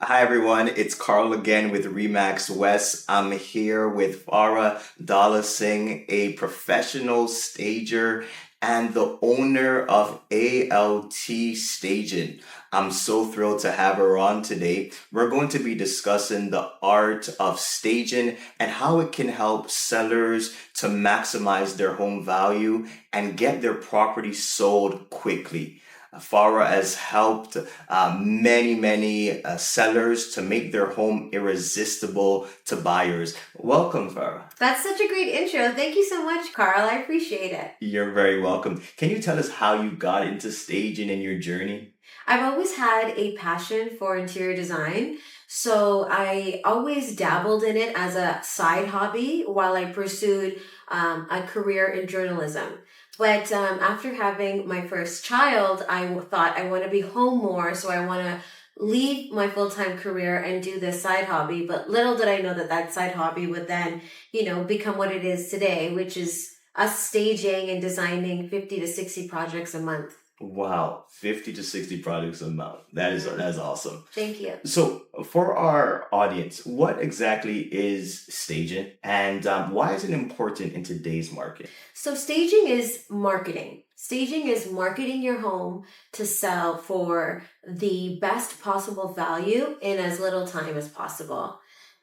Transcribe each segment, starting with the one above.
Hi everyone, it's Karl again with Remax West. I'm here with Farah Dhalla-Singh, a professional stager and the owner of ALT Staging. I'm so thrilled to have her on today. We're going to be discussing the art of staging and how it can help sellers to maximize their home value and get their property sold quickly. Farah has helped many sellers to make their home irresistible to buyers. Welcome, Farah. That's such a great intro. Thank you so much, Karl. I appreciate it. You're very welcome. Can you tell us how you got into staging in your journey? I've always had a passion for interior design, so I always dabbled in it as a side hobby while I pursued a career in journalism. But after having my first child, thought I want to be home more, so I want to leave my full-time career and do this side hobby. But little did I know that that side hobby would then, become what it is today, which is us staging and designing 50 to 60 projects a month. Wow, 50 to 60 products a month. That's awesome. Thank you. So, for our audience, what exactly is staging and why is it important in today's market? So staging is marketing. Staging is marketing your home to sell for the best possible value in as little time as possible.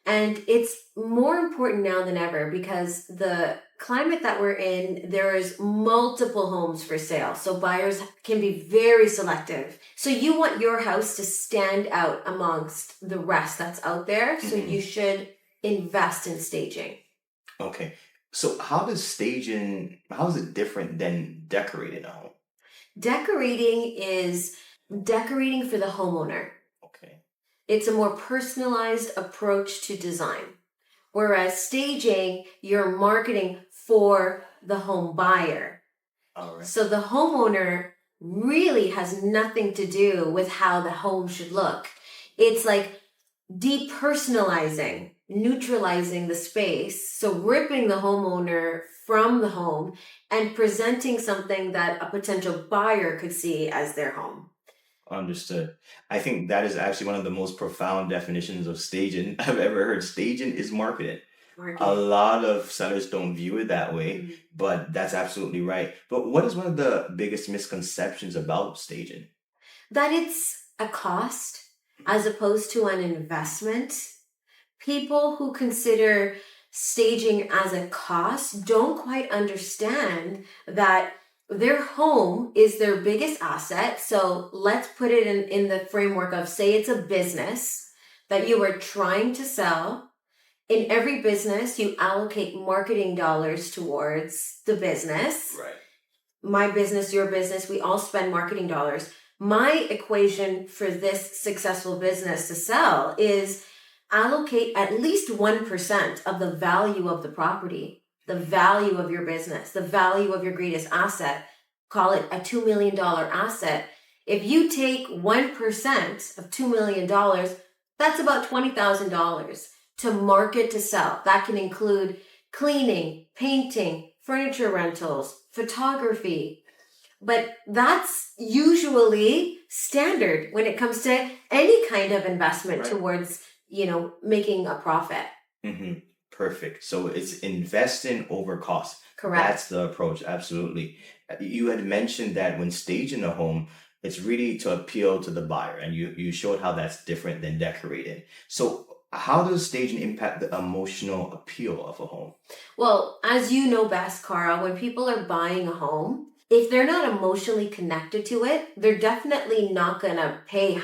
And it's more important now than ever because the climate that we're in, there is multiple homes for sale. So buyers can be very selective. So you want your house to stand out amongst the rest that's out there. So you should invest in staging. Okay. So how is it different than decorating a home? Decorating is decorating for the homeowner. Okay. It's a more personalized approach to design. Whereas staging, you're marketing for the home buyer. All right. So the homeowner really has nothing to do with how the home should look. It's like depersonalizing, neutralizing the space. So ripping the homeowner from the home and presenting something that a potential buyer could see as their home. Understood. I think that is actually one of the most profound definitions of staging I've ever heard. Staging is marketing. A Marketing. lot of sellers don't view it that way, Mhm. but that's absolutely right. But what is one of the biggest misconceptions about staging? That it's a cost as opposed to an investment. People who consider staging as a cost don't quite understand that their home is their biggest asset. So let's put it in the framework of, say it's a business that you are trying to sell. In every business, you allocate marketing dollars towards the business. Right. My business, your business, we all spend marketing dollars. My equation for this successful business to sell is allocate at least 1% of the value of the property, the value of your business, the value of your greatest asset. Call it a $2 million asset. If you take 1% of $2 million, that's about $20,000 to market to sell. That can include cleaning, painting, furniture rentals, photography. But that's usually standard when it comes to any kind of investment Right. towards, making a profit. Mm-hmm. Perfect. So it's investing over cost. Correct. That's the approach. Absolutely. You had mentioned that when staging a home, it's really to appeal to the buyer, and you showed how that's different than decorating. So, how does staging impact the emotional appeal of a home? Well, as you know best, Cara, when people are buying a home, if they're not emotionally connected to it, they're definitely not going to pay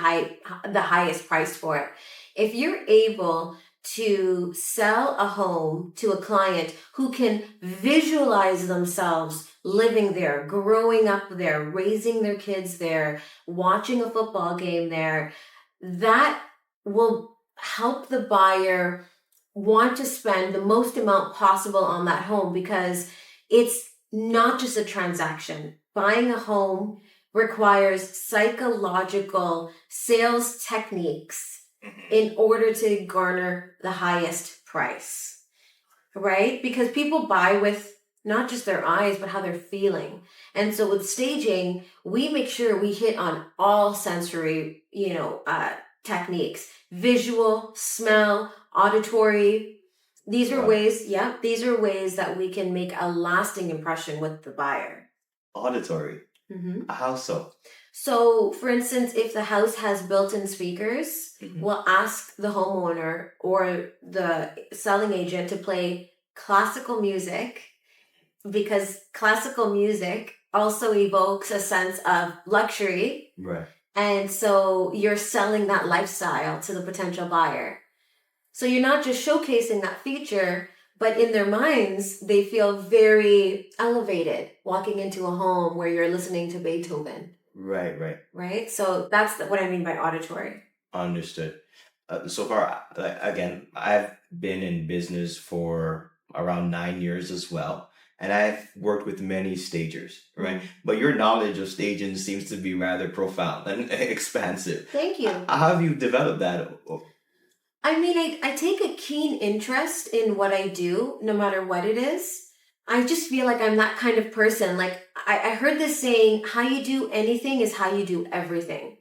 the highest price for it. If you're able to sell a home to a client who can visualize themselves living there, growing up there, raising their kids there, watching a football game there, that will help the buyer want to spend the most amount possible on that home because it's not just a transaction. Buying a home requires psychological sales techniques in order to garner the highest price, right? Because people buy with not just their eyes, but how they're feeling. And so with staging, we make sure we hit on all sensory, techniques: visual, smell, auditory. These are Wow. ways, yeah, these are ways that we can make a lasting impression with the buyer. Auditory. Mm-hmm. How so? So, for instance, if the house has built-in speakers, Mhm. we'll ask the homeowner or the selling agent to play classical music, because classical music also evokes a sense of luxury. Right. And so you're selling that lifestyle to the potential buyer. So you're not just showcasing that feature, but in their minds, they feel very elevated walking into a home where you're listening to Beethoven. Right, right. Right? So that's what I mean by auditory. Understood. So far, again, I've been in business for around 9 years as well, and I've worked with many stagers, right? But your knowledge of staging seems to be rather profound and expansive. Thank you. How have you developed that? I mean, I take a keen interest in what I do, no matter what it is. I just feel like I'm that kind of person. Like, I heard this saying, how you do anything is how you do everything.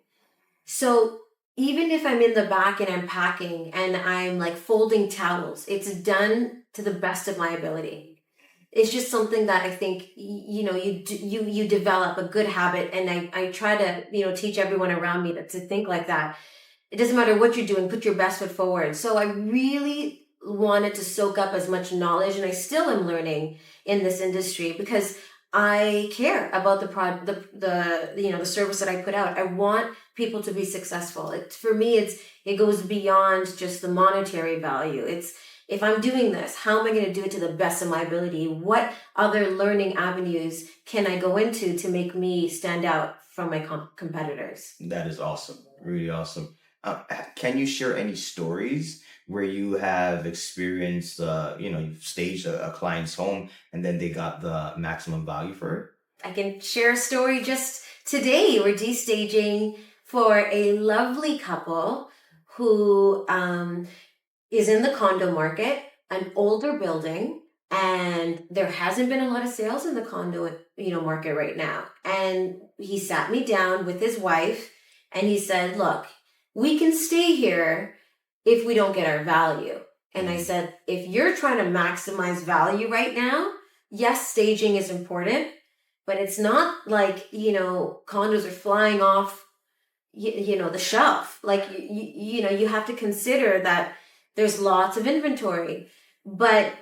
So even if I'm in the back and I'm packing and I'm like folding towels, it's done to the best of my ability. It's just something that I think, you develop a good habit, and I try to teach everyone around me to think like that. It doesn't matter what you're doing, put your best foot forward. So I really wanted to soak up as much knowledge, and I still am learning in this industry, because I care about the service that I put out. I want people to be successful. For me, it goes beyond just the monetary value. It's, if I'm doing this, how am I going to do it to the best of my ability? What other learning avenues can I go into to make me stand out from my competitors? That is awesome. Really awesome. Can you share any stories where you have experienced, you've staged a client's home and then they got the maximum value for it? I can share a story. Just today, we're destaging for a lovely couple who is in the condo market, an older building, and there hasn't been a lot of sales in the condo market right now. And he sat me down with his wife and he said, look, we can stay here if we don't get our value. And I said, if you're trying to maximize value right now, yes, staging is important, but it's not like, condos are flying off, the shelf. Like, you have to consider that there's lots of inventory. But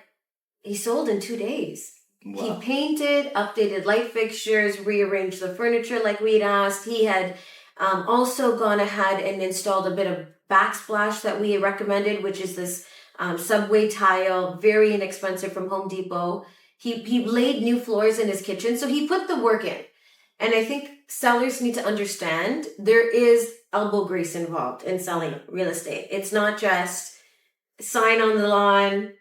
he sold in 2 days. Wow. He painted, updated light fixtures, rearranged the furniture like we'd asked. He had also gone ahead and installed a bit of backsplash that we recommended, which is this subway tile, very inexpensive, from Home Depot. He laid new floors in his kitchen, so he put the work in. And I think sellers need to understand there is elbow grease involved in selling real estate. It's not just sign on the lawn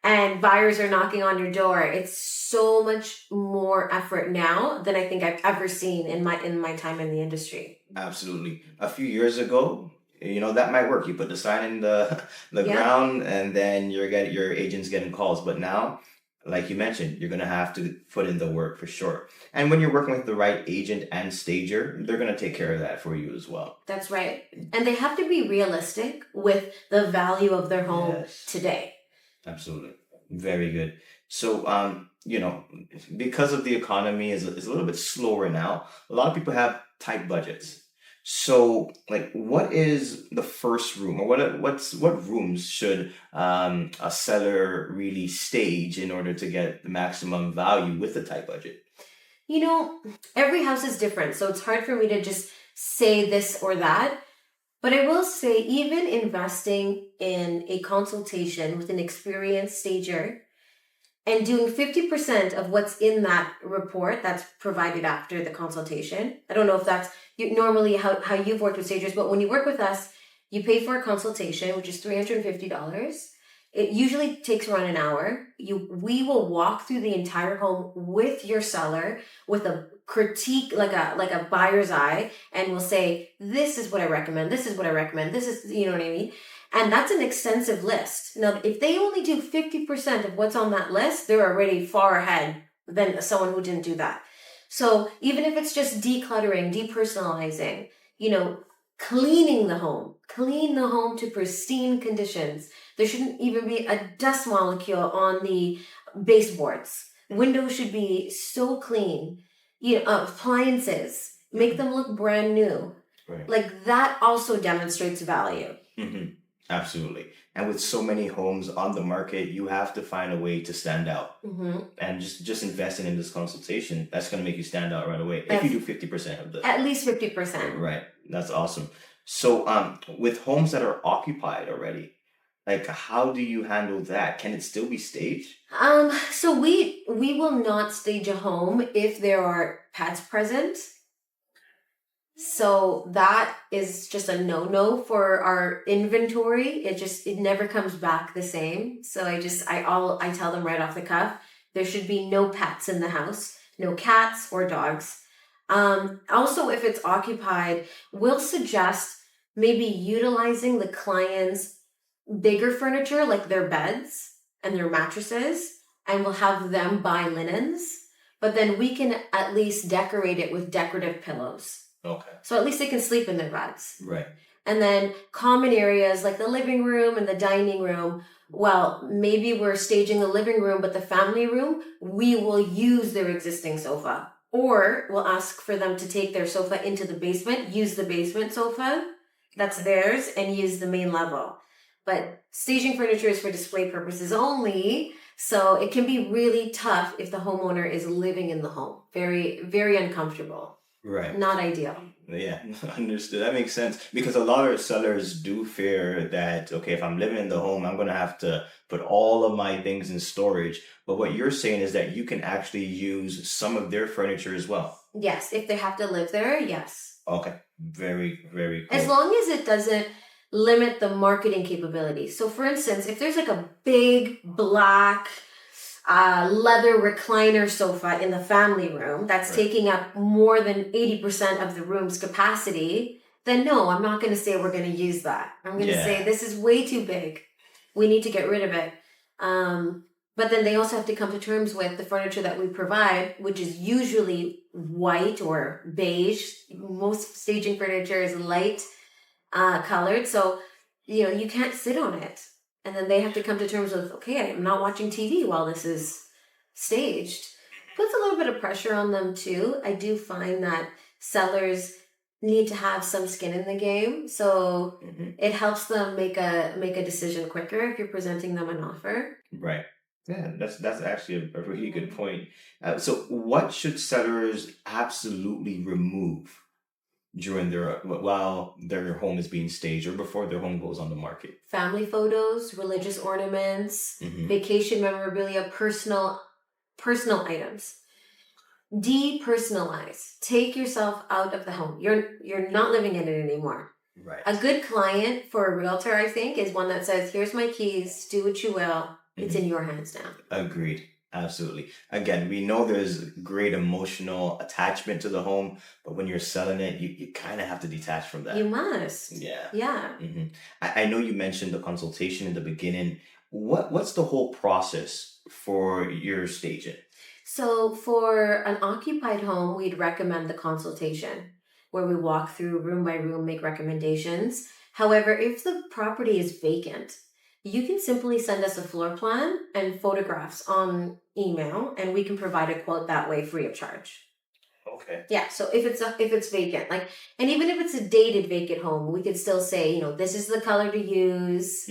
and buyers are knocking on your door. It's so much more effort now than I think I've ever seen in my time in the industry. Absolutely. A few years ago, that might work. You put the sign in the ground, and then your agent's getting calls. But now, like you mentioned, you're gonna have to put in the work for sure. And when you're working with the right agent and stager, they're gonna take care of that for you as well. That's right. And they have to be realistic with the value of their home today. Absolutely. Very good. So, because of the economy is a little bit slower now, a lot of people have tight budgets. So, like, what is the first room, or what rooms should a seller really stage in order to get the maximum value with the tight budget? Every house is different, so it's hard for me to just say this or that. But I will say, even investing in a consultation with an experienced stager and doing 50% of what's in that report that's provided after the consultation. I don't know if that's normally how you've worked with stagers, but when you work with us, you pay for a consultation, which is $350. It usually takes around an hour. We will walk through the entire home with your seller with a critique, like a buyer's eye, and we'll say, this is what I recommend, this is what I recommend, this is, you know what I mean? And that's an extensive list. Now, if they only do 50% of what's on that list, they're already far ahead than someone who didn't do that. So even if it's just decluttering, depersonalizing, cleaning the home, Clean the home to pristine conditions. There shouldn't even be a dust molecule on the baseboards. Windows should be so clean. Appliances, make them look brand new. Right. Like that also demonstrates value. Absolutely. And with so many homes on the market, you have to find a way to stand out. And just investing in this consultation, that's going to make you stand out right away. If you do 50% of the... At least 50%. Right. That's awesome. So with homes that are occupied already, like how do you handle that? Can it still be staged? So we will not stage a home if there are pets present. So that is just a no-no for our inventory. It never comes back the same. So I tell them right off the cuff, there should be no pets in the house, no cats or dogs. Also, if it's occupied, we'll suggest maybe utilizing the client's bigger furniture, like their beds and their mattresses, and we'll have them buy linens. But then we can at least decorate it with decorative pillows. Okay. So at least they can sleep in their beds. Right. And then common areas like the living room and the dining room, well, maybe we're staging the living room, but the family room, we will use their existing sofa. Or we'll ask for them to take their sofa into the basement, use the basement sofa, that's theirs, and use the main level. But staging furniture is for display purposes only, so it can be really tough if the homeowner is living in the home. Very, very uncomfortable. Right. Not ideal. Yeah, understood. That makes sense. Because a lot of sellers do fear that, okay, if I'm living in the home, I'm going to have to put all of my things in storage. But what you're saying is that you can actually use some of their furniture as well. Yes, if they have to live there, yes. Okay, very, very cool. As long as it doesn't limit the marketing capabilities. So for instance, if there's like a big black leather recliner sofa in the family room that's taking up more than 80% of the room's capacity, then no, I'm not going to say we're going to use that. I'm going to say this is way too big. We need to get rid of it. But then they also have to come to terms with the furniture that we provide, which is usually white or beige. Most staging furniture is light colored. So, you can't sit on it. And then they have to come to terms with, okay, I'm not watching TV while this is staged. Puts a little bit of pressure on them too. I do find that sellers need to have some skin in the game. So it helps them make a decision quicker if you're presenting them an offer. Right. Yeah, that's actually a really good point. So what should sellers absolutely remove while their home is being staged or before their home goes on the market? Family photos, religious ornaments, vacation memorabilia, personal items. Depersonalize. Take yourself out of the home. You're not living in it anymore. Right. A good client for a realtor, I think, is one that says, here's my keys, do what you will. It's in your hands now. Agreed. Absolutely. Again, we know there's great emotional attachment to the home, but when you're selling it, you kind of have to detach from that. You must. Yeah. Yeah. I know you mentioned the consultation in the beginning. What's the whole process for your staging? So for an occupied home, we'd recommend the consultation where we walk through room by room, make recommendations. However, if the property is vacant, you can simply send us a floor plan and photographs on email, and we can provide a quote that way free of charge. Okay. Yeah, so if it's vacant, and even if it's a dated vacant home, we could still say, this is the color to use.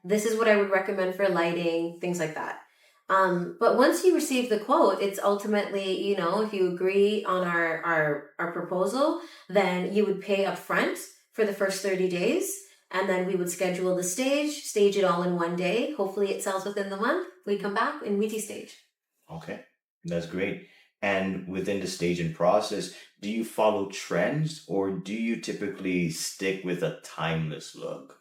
This is what I would recommend for lighting, things like that. But once you receive the quote, it's ultimately, if you agree on our proposal, then you would pay upfront for the first 30 days. And then we would schedule the stage it all in one day. Hopefully it sells within the month. We come back and we de-stage. Okay, that's great. And within the staging process, do you follow trends or do you typically stick with a timeless look?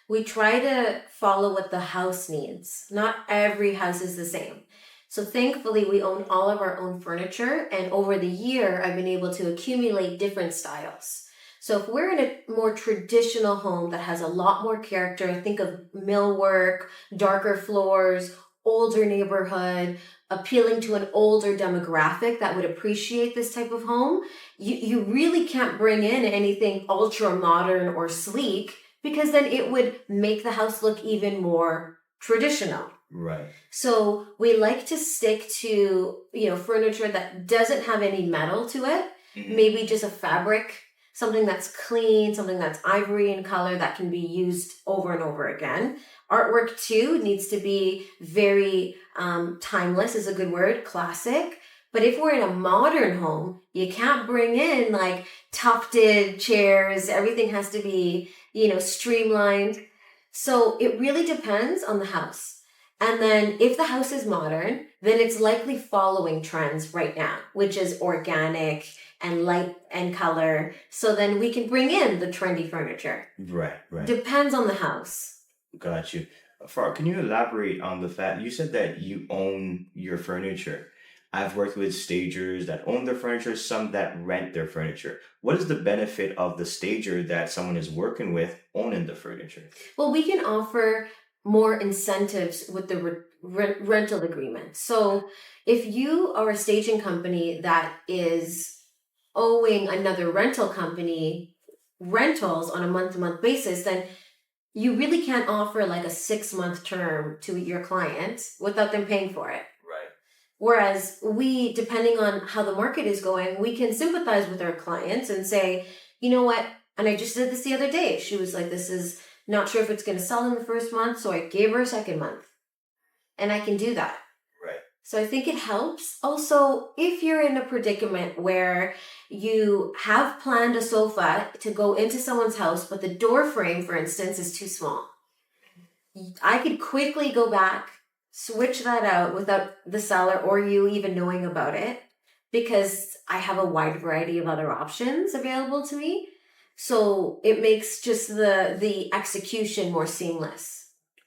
We try to follow what the house needs. Not every house is the same. So thankfully, we own all of our own furniture. And over the year, I've been able to accumulate different styles. So if we're in a more traditional home that has a lot more character, think of millwork, darker floors, older neighborhood, appealing to an older demographic that would appreciate this type of home, you really can't bring in anything ultra modern or sleek because then it would make the house look even more traditional. Right. So we like to stick to, furniture that doesn't have any metal to it. Mhm. Maybe just a fabric, something that's clean, something that's ivory in color that can be used over and over again. Artwork too needs to be very timeless, is a good word, classic. But if we're in a modern home, you can't bring in like tufted chairs. Everything has to be, streamlined. So it really depends on the house. And then if the house is modern, then it's likely following trends right now, which is organic and light and color. So then we can bring in the trendy furniture. Right. Depends on the house. Got you. Farah, can you elaborate on the fact you said that you own your furniture? I've worked with stagers that own their furniture, some that rent their furniture. What is the benefit of the stager that someone is working with owning the furniture? Well, we can offer more incentives with the rental agreement. So if you are a staging company that is owing another rental company rentals on a month-to-month basis, then you really can't offer like a 6-month term to your client without them paying for it. Right. Whereas we, depending on how the market is going, we can sympathize with our clients and say, you know what? And I just did this the other day. She was like, this is not sure if it's going to sell in the first month. So I gave her a second month. And I can do that. Right. So I think it helps. Also, if you're in a predicament where you have planned a sofa to go into someone's house, but the door frame, for instance, is too small, I could quickly go back, switch that out without the seller or you even knowing about it, because I have a wide variety of other options available to me. So it makes just the execution more seamless.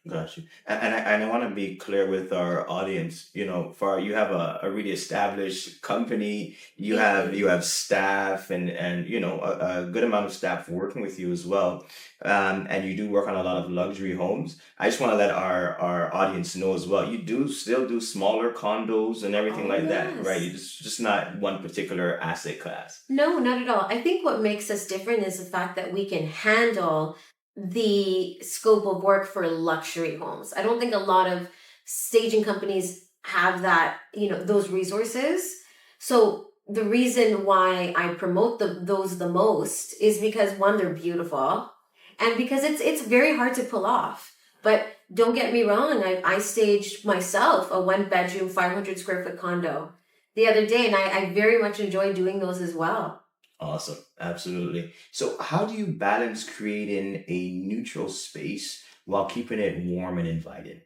Got you. And I want to be clear with our audience. Farah, you have a really established company. You have staff and a good amount of staff working with you as well. And you do work on a lot of luxury homes. I just want to let our audience know as well. You do still do smaller condos and everything like that, yes. right? You just not one particular asset class. No, not at all. I think what makes us different is the fact that we can handle the scope of work for luxury homes. I don't think a lot of staging companies have that, those resources. So the reason why I promote those the most is because, one, they're beautiful, and because it's very hard to pull off. But don't get me wrong, I staged myself a 1-bedroom, 500 square foot condo the other day, and I very much enjoy doing those as well. Awesome. Absolutely. So, how do you balance creating a neutral space while keeping it warm and inviting?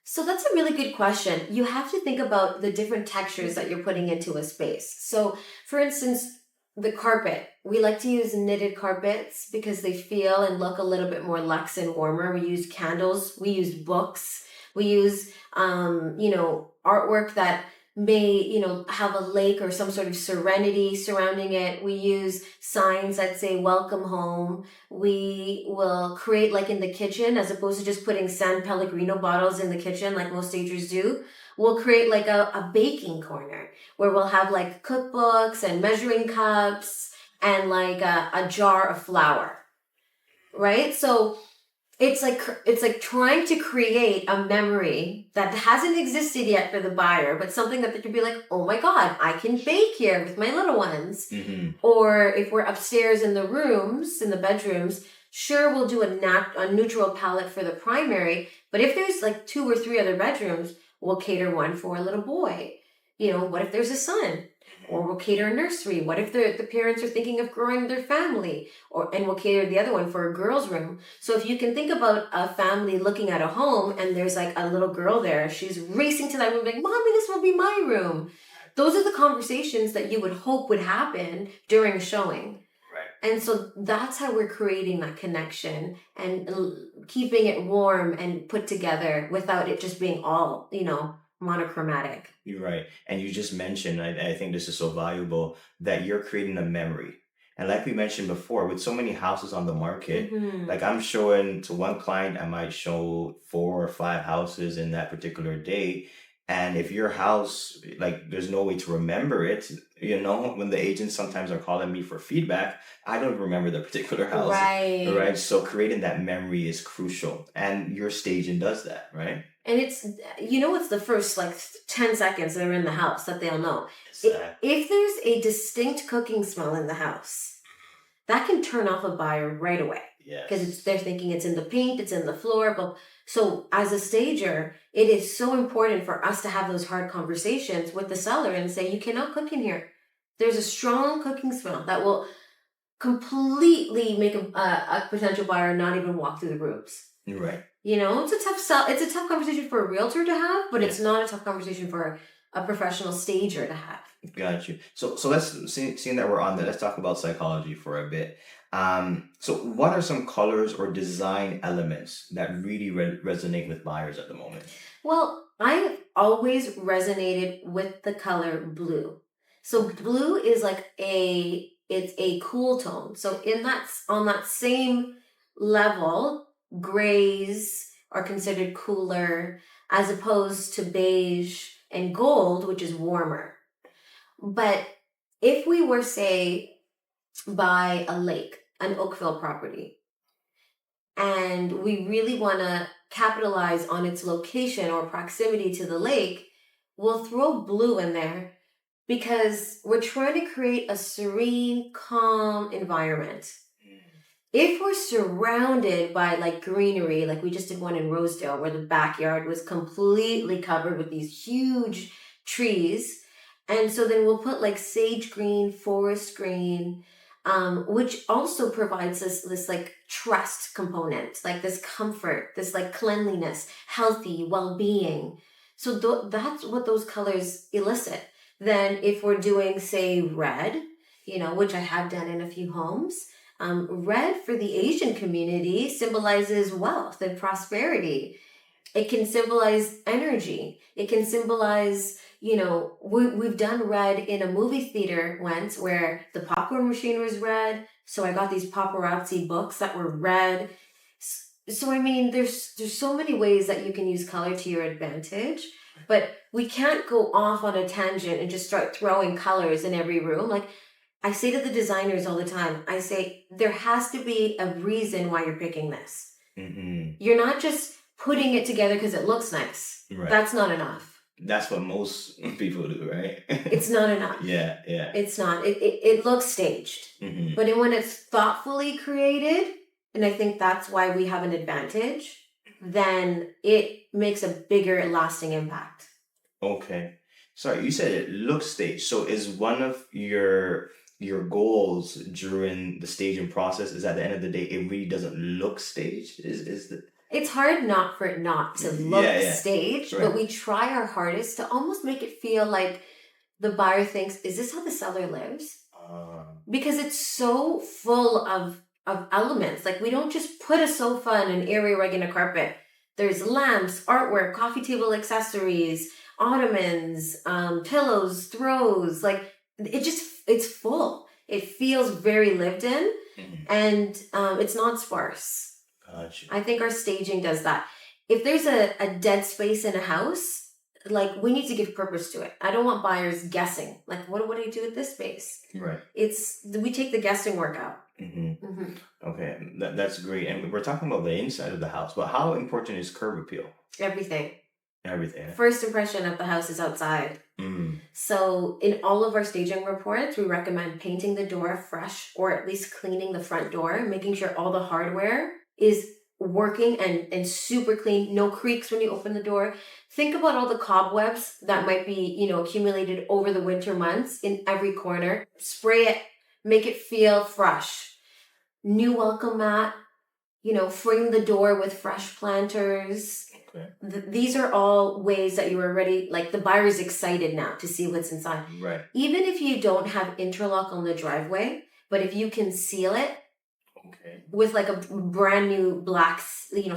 So that's a really good question. You have to think about the different textures that you're putting into a space. So, for instance, the carpet. We like to use knitted carpets because they feel and look a little bit more luxe and warmer. We use candles, we use books, we use artwork that may, have a lake or some sort of serenity surrounding it. We use signs that say welcome home. We will create, like in the kitchen, as opposed to just putting San Pellegrino bottles in the kitchen like most stagers do, we'll create like a baking corner where we'll have like cookbooks and measuring cups and like a jar of flour, right? So it's like trying to create a memory that hasn't existed yet for the buyer, but something that they could be like, oh my God, I can bake here with my little ones. Mm-hmm. Or if we're upstairs in the rooms, in the bedrooms, sure, we'll do a neutral palette for the primary. But if there's like 2 or 3 other bedrooms, we'll cater one for a little boy. What if there's a son? Or we'll cater a nursery. What if the parents are thinking of growing their family? And we'll cater the other one for a girl's room. So if you can think about a family looking at a home and there's like a little girl there, she's racing to that room like, Mommy, this will be my room. Those are the conversations that you would hope would happen during a showing. Right. And so that's how we're creating that connection and keeping it warm and put together without it just being all, monochromatic. You're right. And you just mentioned, I think this is so valuable, that you're creating a memory. And like we mentioned before, with so many houses on the market, Mm-hmm. like I'm showing to one client, I might show 4 or 5 houses in that particular day. And if your house, like, there's no way to remember it, when the agents sometimes are calling me for feedback, I don't remember the particular house, Right. right? So creating that memory is crucial. And your staging does that, right? And it's the first like 10 seconds they're in the house that they'll know. Exactly. If there's a distinct cooking smell in the house, that can turn off a buyer right away. Because Yes. they're thinking it's in the paint, it's in the floor. But so as a stager, it is so important for us to have those hard conversations with the seller and say, you cannot cook in here. There's a strong cooking smell that will completely make a potential buyer not even walk through the rooms. Right. It's a tough it's a tough conversation for a realtor to have, but it's Yeah. not a tough conversation for a professional stager to have. Got you. So let's seeing that we're on that, let's talk about psychology for a bit. So what are some colors or design elements that really resonate with buyers at the moment? Well, I've always resonated with the color blue. So blue is like it's a cool tone. So on that same level, grays are considered cooler as opposed to beige and gold, which is warmer. But if we were, say, by a lake, an Oakville property, and we really want to capitalize on its location or proximity to the lake, we'll throw blue in there because we're trying to create a serene, calm environment. If we're surrounded by like greenery, like we just did one in Rosedale where the backyard was completely covered with these huge trees, and so then we'll put like sage green, forest green, which also provides this like trust component, like this comfort, this like cleanliness, healthy well-being. So that's what those colors elicit. Then if we're doing, say, red, which I have done in a few homes, red for the Asian community symbolizes wealth and prosperity. It can symbolize energy. It can symbolize, we've done red in a movie theater once where the popcorn machine was red. So I got these paparazzi books that were red. So, I mean, there's so many ways that you can use color to your advantage, but we can't go off on a tangent and just start throwing colors in every room. Like, I say to the designers all the time, I say, there has to be a reason why you're picking this. Mm-hmm. You're not just putting it together because it looks nice. Right. That's not enough. That's what most people do, right? It's not enough. Yeah. It's not. It looks staged. Mm-hmm. But when it's thoughtfully created, and I think that's why we have an advantage, then it makes a bigger lasting impact. Okay. Sorry, you said it looks staged. So is one of your goals during the staging process is at the end of the day it really doesn't look staged? It's hard not for it not to look staged, right. But we try our hardest to almost make it feel like the buyer thinks, is this how the seller lives? Because it's so full of elements. Like, we don't just put a sofa in an area rug and a carpet. There's lamps, artwork, coffee table accessories, ottomans, pillows, throws. Like, it's full. It feels very lived in, and it's not sparse. Gotcha. I think our staging does that. If there's a dead space in a house, like, we need to give purpose to it. I don't want buyers guessing. Like, what do you do with this space? Right. We take the guessing work out. Mm-hmm. Mm-hmm. Okay, that's great. And we're talking about the inside of the house, but how important is curb appeal? Everything. Everything. First impression of the house is outside. So in all of our staging reports, we recommend painting the door fresh, or at least cleaning the front door, making sure all the hardware is working and super clean, no creaks when you open the door. Think about all the cobwebs that might be, accumulated over the winter months in every corner. Spray it, make it feel fresh. New welcome mat, frame the door with fresh planters. Okay. These are all ways that you're already, like, the buyer is excited now to see what's inside. Right. Even if you don't have interlock on the driveway, but if you can seal it, okay, with like a brand new black,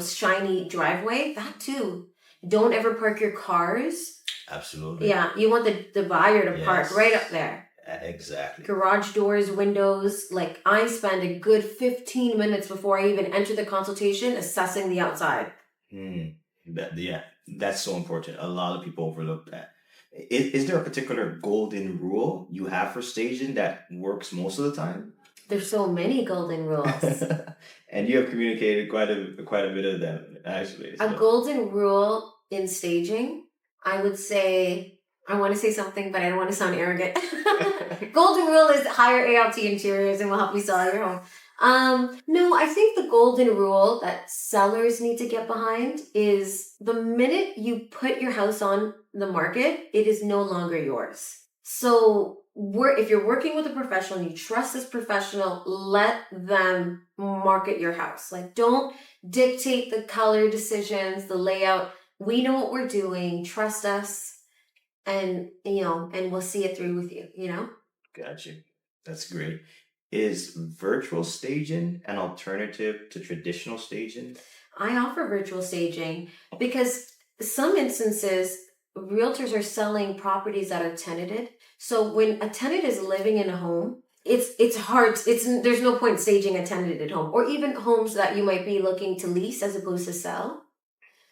shiny driveway, that too. Don't ever park your cars. Absolutely. Yeah, you want the buyer to park right up there. Exactly. Garage doors, windows. Like, I spend a good 15 minutes before I even enter the consultation assessing the outside. Yeah, that's so important. A lot of people overlook that. Is there a particular golden rule you have for staging that works most of the time? There's so many golden rules. And you have communicated quite a bit of them actually. A So golden rule in staging, I would say, I want to say something, but I don't want to sound arrogant. Golden rule is hire ALT interiors and we'll help you sell your home. No, I think the golden rule that sellers need to get behind is the minute you put your house on the market, it is no longer yours. So if you're working with a professional and you trust this professional, let them market your house. Like, don't dictate the color decisions, the layout. We know what we're doing. Trust us, and and we'll see it through with you. got you. That's great. Is virtual staging an alternative to traditional staging? I offer virtual staging because some instances realtors are selling properties that are tenanted. So when a tenant is living in a home, it's hard. There's no point staging a tenanted home, or even homes that you might be looking to lease as opposed to sell.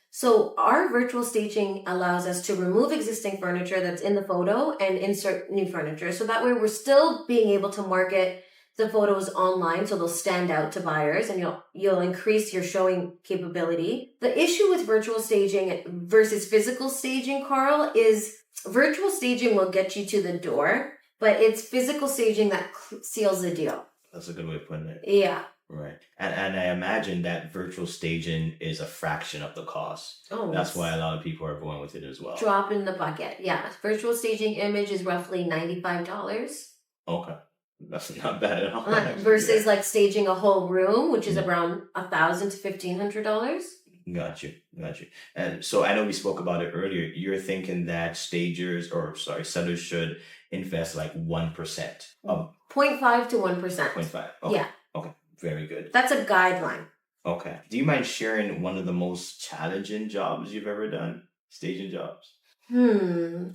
So our virtual staging allows us to remove existing furniture that's in the photo and insert new furniture. So that way we're still being able to market the photos online so they'll stand out to buyers and you'll increase your showing capability. The issue with virtual staging versus physical staging, Karl, is virtual staging will get you to the door, but it's physical staging that seals the deal. That's a good way of putting it. Yeah. Right. And I imagine that virtual staging is a fraction of the cost. Oh, that's why a lot of people are going with it as well. Drop in the bucket. Yeah. Virtual staging image is roughly $95. Okay. That's not bad at all. Versus like staging a whole room, which is around $1,000 to $1,500. Got you. And so I know we spoke about it earlier. You're thinking that sellers should invest like 1%. 0.5 to 1%. 0.5. Okay. Yeah. Okay. Very good. That's a guideline. Okay. Do you mind sharing one of the most challenging jobs you've ever done? Staging jobs?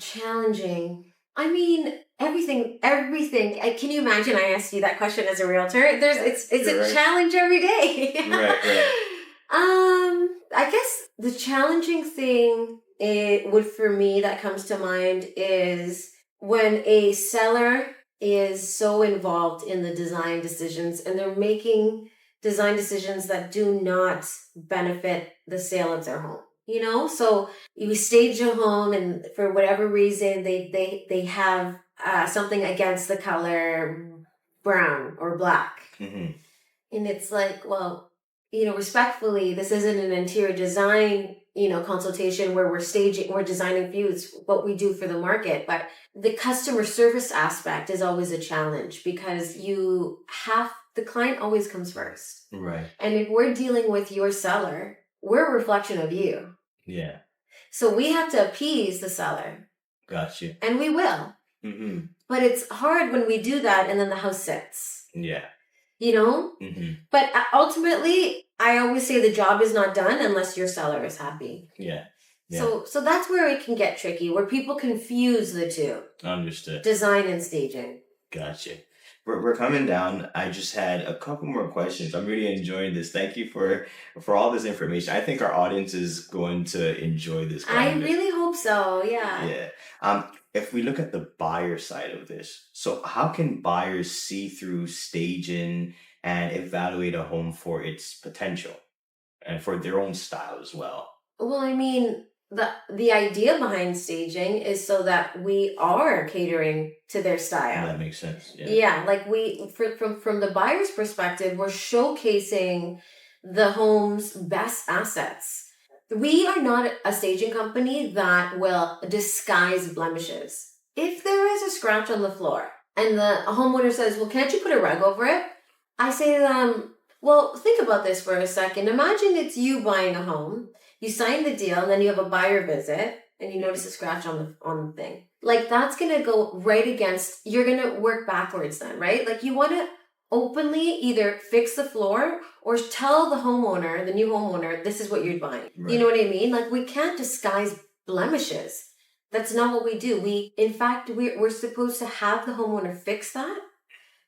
Challenging. I mean, everything. Can you imagine I asked you that question as a realtor? It's a challenge every day. Right. I guess the challenging thing for me that comes to mind is when a seller is so involved in the design decisions and they're making design decisions that do not benefit the sale of their home. So you stage a home and for whatever reason they have something against the color brown or black. Mm-hmm. And it's like, well, respectfully, this isn't an interior design, consultation where we're designing for you. It's what we do for the market. But the customer service aspect is always a challenge because the client always comes first. Right. And if we're dealing with your seller, we're a reflection of you. Yeah. So we have to appease the seller. Got you. And we will. Mm-hmm. But it's hard when we do that and then the house sits. Yeah. Mm-hmm. But ultimately, I always say the job is not done unless your seller is happy. Yeah. So that's where it can get tricky, where people confuse the two. Understood. Design and staging. Gotcha. We're coming down. I just had a couple more questions. I'm really enjoying this. Thank you for all this information. I think our audience is going to enjoy this. I really hope so. Yeah. Yeah. If we look at the buyer side of this, so how can buyers see through staging and evaluate a home for its potential and for their own style as well? Well, I mean, the idea behind staging is so that we are catering to their style. That makes sense. Yeah, like from the buyer's perspective, we're showcasing the home's best assets. We are not a staging company that will disguise blemishes. If there is a scratch on the floor and the homeowner says, well, can't you put a rug over it? I say to them, well, think about this for a second. Imagine it's you buying a home. You sign the deal and then you have a buyer visit and you notice a scratch on the thing. Like that's going to go right against, you're going to work backwards then, right? Like you want to openly either fix the floor or tell the homeowner, the new homeowner, this is what you're buying. Right. You know what I mean? Like we can't disguise blemishes. That's not what we do. We're supposed to have the homeowner fix that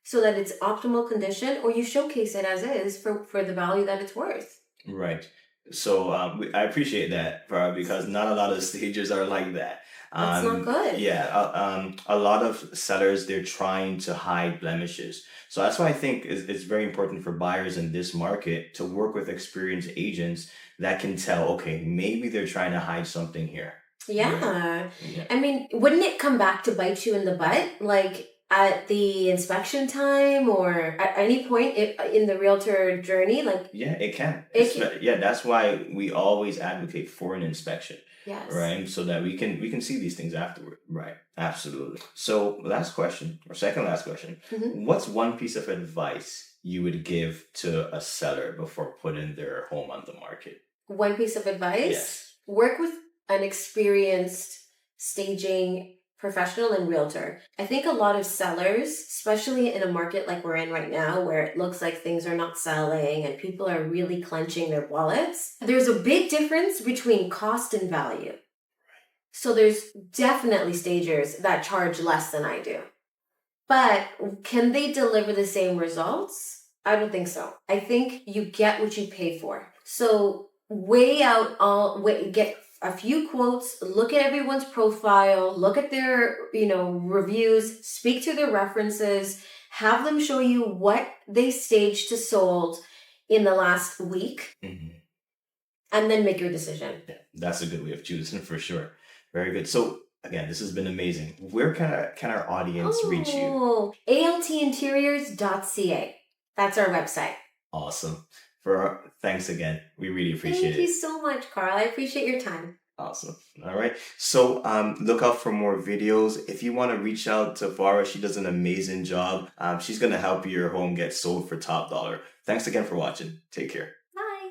so that it's optimal condition, or you showcase it as is for the value that it's worth. Right. So I appreciate that, Farah, because not a lot of stagers are like that. That's not good. Yeah, a lot of sellers, they're trying to hide blemishes. So that's why I think it's very important for buyers in this market to work with experienced agents that can tell, okay, maybe they're trying to hide something here. Yeah. Yeah. I mean, wouldn't it come back to bite you in the butt? Like at the inspection time or at any point in the realtor journey? Like, Yeah, it can. it can. Yeah, that's why we always advocate for an inspection, Yes. right? So that we can see these things afterward. Right. Absolutely. So last question, or second last question. Mhm. What's one piece of advice you would give to a seller before putting their home on the market? One piece of advice: Yes. work with an experienced staging professional and realtor. I think a lot of sellers, especially in a market like we're in right now, where it looks like things are not selling and people are really clenching their wallets, there's a big difference between cost and value. So there's definitely stagers that charge less than I do. But can they deliver the same results? I don't think so. I think you get what you pay for. So get a few quotes, look at everyone's profile, look at their, reviews, speak to their references, have them show you what they staged to sold in the last week, and then make your decision. Yeah, that's a good way of choosing for sure. Very good. So again, this has been amazing. Where can our audience reach you? altinteriors.ca. That's our website. Awesome. Thanks again. We really appreciate Thank you it. so much, Carl. I appreciate your time. Awesome. All right. So look out for more videos. If you want to reach out to Farah, she does an amazing job. She's going to help your home get sold for top dollar. Thanks again for watching. Take care.